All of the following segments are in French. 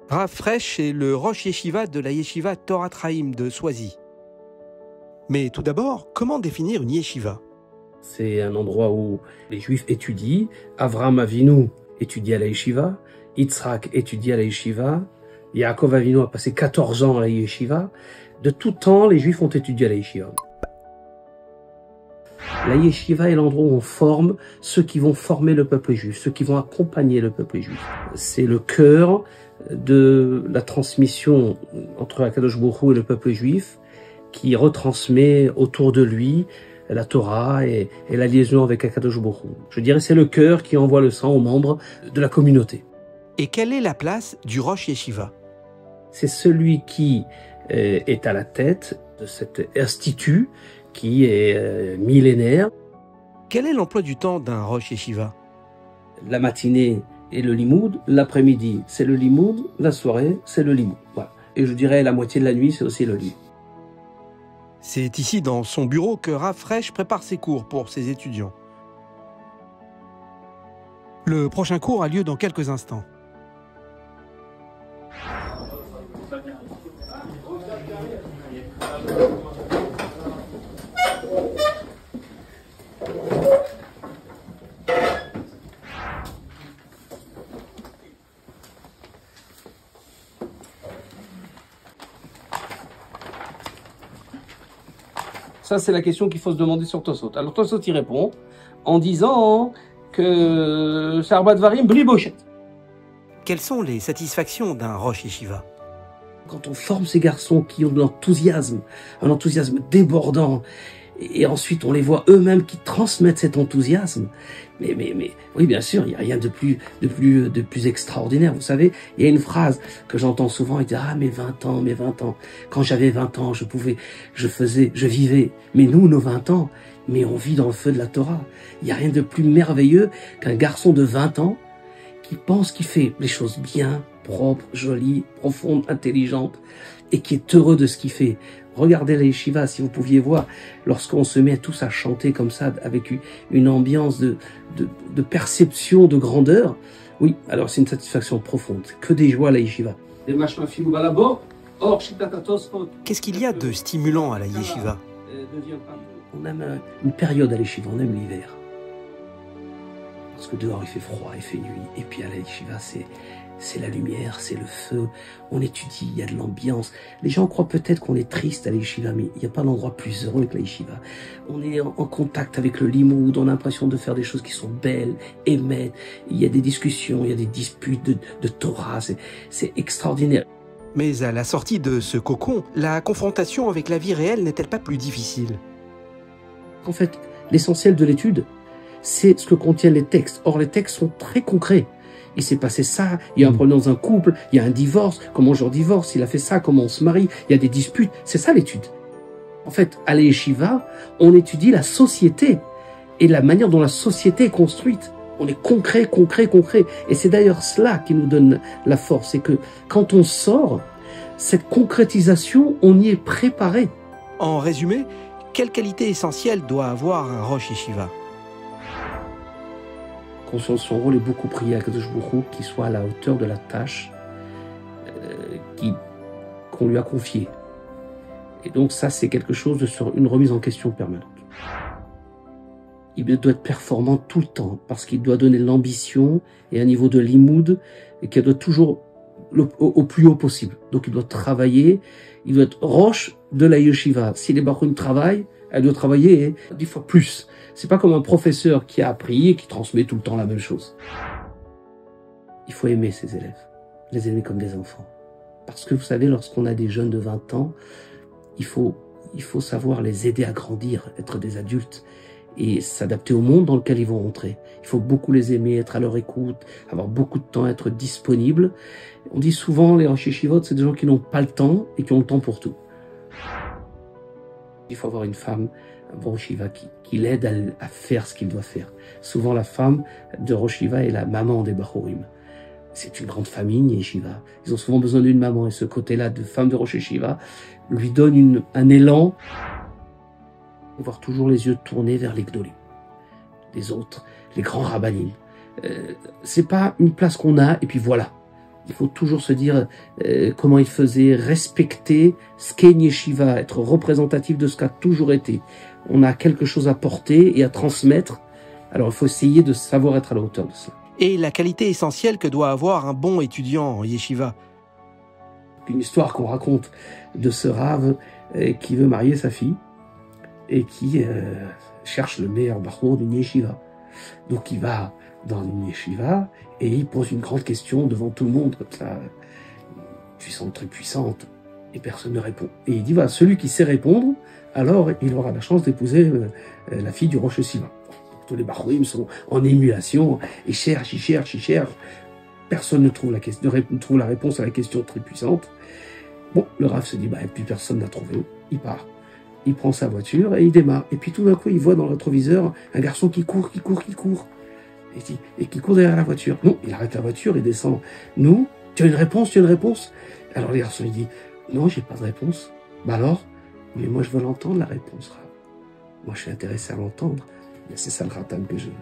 Rav Fresh est le Rosh Yeshiva de la Yeshiva Torat Chaim de Soisy. Mais tout d'abord, comment définir une yeshiva? C'est un endroit où les Juifs étudient. Avraham Avinu étudie à la yeshiva. Yitzhak étudie à la yeshiva. Yaakov Avinu a passé 14 ans à la yeshiva. De tout temps, les Juifs ont étudié à la yeshiva. La yeshiva est l'endroit où on forme ceux qui vont former le peuple juif, ceux qui vont accompagner le peuple juif. C'est le cœur de la transmission entre Akadosh Baruch Hu et le peuple juif, qui retransmet autour de lui la Torah et la liaison avec Akadosh Baruch Hu. Je dirais c'est le cœur qui envoie le sang aux membres de la communauté. Et quelle est la place du Rosh Yeshiva? C'est celui qui est à la tête de cet institut qui est millénaire. Quel est l'emploi du temps d'un Rosh Yeshiva? La matinée est le limoud, l'après-midi c'est le limoud, la soirée c'est le limoud. Voilà. Et je dirais la moitié de la nuit c'est aussi le limoud. C'est ici dans son bureau que Rav Fresh prépare ses cours pour ses étudiants. Le prochain cours a lieu dans quelques instants. Ça, c'est la question qu'il faut se demander sur Tosot. Alors Tosot y répond en disant que c'est Arba Dvarim bli bochet. Quelles sont les satisfactions d'un Rosh Yeshiva? Quand on forme ces garçons qui ont de l'enthousiasme, un enthousiasme débordant, et ensuite on les voit eux-mêmes qui transmettent cet enthousiasme, mais oui, bien sûr, il n'y a rien de plus extraordinaire. Vous savez, il y a une phrase que j'entends souvent, il dit « Ah, mes 20 ans, quand j'avais 20 ans, je vivais. Mais nous, nos 20 ans, mais on vit dans le feu de la Torah. Il n'y a rien de plus merveilleux qu'un garçon de 20 ans qui pense qu'il fait les choses bien, propres, jolies, profondes, intelligentes, et qui est heureux de ce qu'il fait. » Regardez la yeshiva, si vous pouviez voir, lorsqu'on se met tous à chanter comme ça, avec une ambiance de perception, de grandeur, oui, alors c'est une satisfaction profonde. Que des joies la yeshiva. Qu'est-ce qu'il y a de stimulant à la yeshiva? On aime une période à l'yeshiva, on aime l'hiver. Parce que dehors il fait froid, il fait nuit, et puis à la yeshiva c'est la lumière, c'est le feu, on étudie, il y a de l'ambiance. Les gens croient peut-être qu'on est triste à la yeshiva, mais il n'y a pas d'endroit plus heureux que la yeshiva. On est en contact avec le limoud, on a l'impression de faire des choses qui sont belles, émettent. Il y a des discussions, il y a des disputes de Torah, c'est extraordinaire. Mais à la sortie de ce cocon, la confrontation avec la vie réelle n'est-elle pas plus difficile? En fait, l'essentiel de l'étude, c'est ce que contiennent les textes. Or, les textes sont très concrets. Il s'est passé ça, il y a un problème dans un couple, il y a un divorce, comment je divorce, il a fait ça, comment on se marie, il y a des disputes, c'est ça l'étude. En fait, à l'Yeshiva, on étudie la société et la manière dont la société est construite. On est concret. Et c'est d'ailleurs cela qui nous donne la force, c'est que quand on sort, cette concrétisation, on y est préparé. En résumé, quelle qualité essentielle doit avoir un Rosh Yeshiva? Conscience de son rôle et beaucoup prier à Kadosh Baruch Hu qu'il soit à la hauteur de la tâche qu'on lui a confiée. Et donc ça, c'est quelque chose sur une remise en question permanente. Il doit être performant tout le temps parce qu'il doit donner l'ambition et un niveau de limoud et qu'il doit toujours au plus haut possible. Donc il doit travailler, il doit être roche de la yeshiva. Si les baruchim travaillent, elle doit travailler 10 fois plus. C'est pas comme un professeur qui a appris et qui transmet tout le temps la même chose. Il faut aimer ses élèves, les aimer comme des enfants. Parce que vous savez, lorsqu'on a des jeunes de 20 ans, il faut savoir les aider à grandir, être des adultes et s'adapter au monde dans lequel ils vont rentrer. Il faut beaucoup les aimer, être à leur écoute, avoir beaucoup de temps, être disponible. On dit souvent, les Rosh Yeshivot, c'est des gens qui n'ont pas le temps et qui ont le temps pour tout. Il faut avoir une femme, un bon Rosh Yeshiva, qui l'aide à faire ce qu'il doit faire. Souvent, la femme de Rosh Yeshiva est la maman des Bachorim. C'est une grande famille, une Yeshiva. Ils ont souvent besoin d'une maman. Et ce côté-là de femme de Rosh Yeshiva lui donne un élan. Avoir toujours les yeux tournés vers les Gdolim, les autres, les grands rabbanim. C'est pas une place qu'on a et puis voilà. Il faut toujours se dire comment il faisait, respecter ce qu'est une yeshiva, être représentatif de ce qu'a toujours été. On a quelque chose à porter et à transmettre, alors il faut essayer de savoir être à la hauteur de ça. Et la qualité essentielle que doit avoir un bon étudiant en yeshiva. Une histoire qu'on raconte de ce rave qui veut marier sa fille et qui cherche le meilleur barreau d'une yeshiva. Donc il va dans une yeshiva et il pose une grande question devant tout le monde, comme ça, puissante, très puissante, et personne ne répond. Et il dit, voilà, celui qui sait répondre, alors il aura la chance d'épouser la fille du Rosh Yeshiva. Tous les Bachorim sont en émulation, ils cherchent. Personne ne trouve la réponse à la question très puissante. Bon, le Rav se dit, bah, et puis personne n'a trouvé. Il part. Il prend sa voiture et il démarre. Et puis tout d'un coup, il voit dans le rétroviseur un garçon qui court. Et qui court derrière la voiture. Non, il arrête la voiture, il descend. Nous, tu as une réponse? Alors le garçon, il dit, non, j'ai pas de réponse. Bah alors? Mais moi, je veux l'entendre, la réponse, Rav. Moi, je suis intéressé à l'entendre. Mais c'est ça le Ratan que je veux.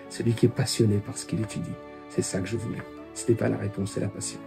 Celui qui est passionné par ce qu'il étudie. C'est ça que je voulais. Ce n'est pas la réponse, c'est la passion.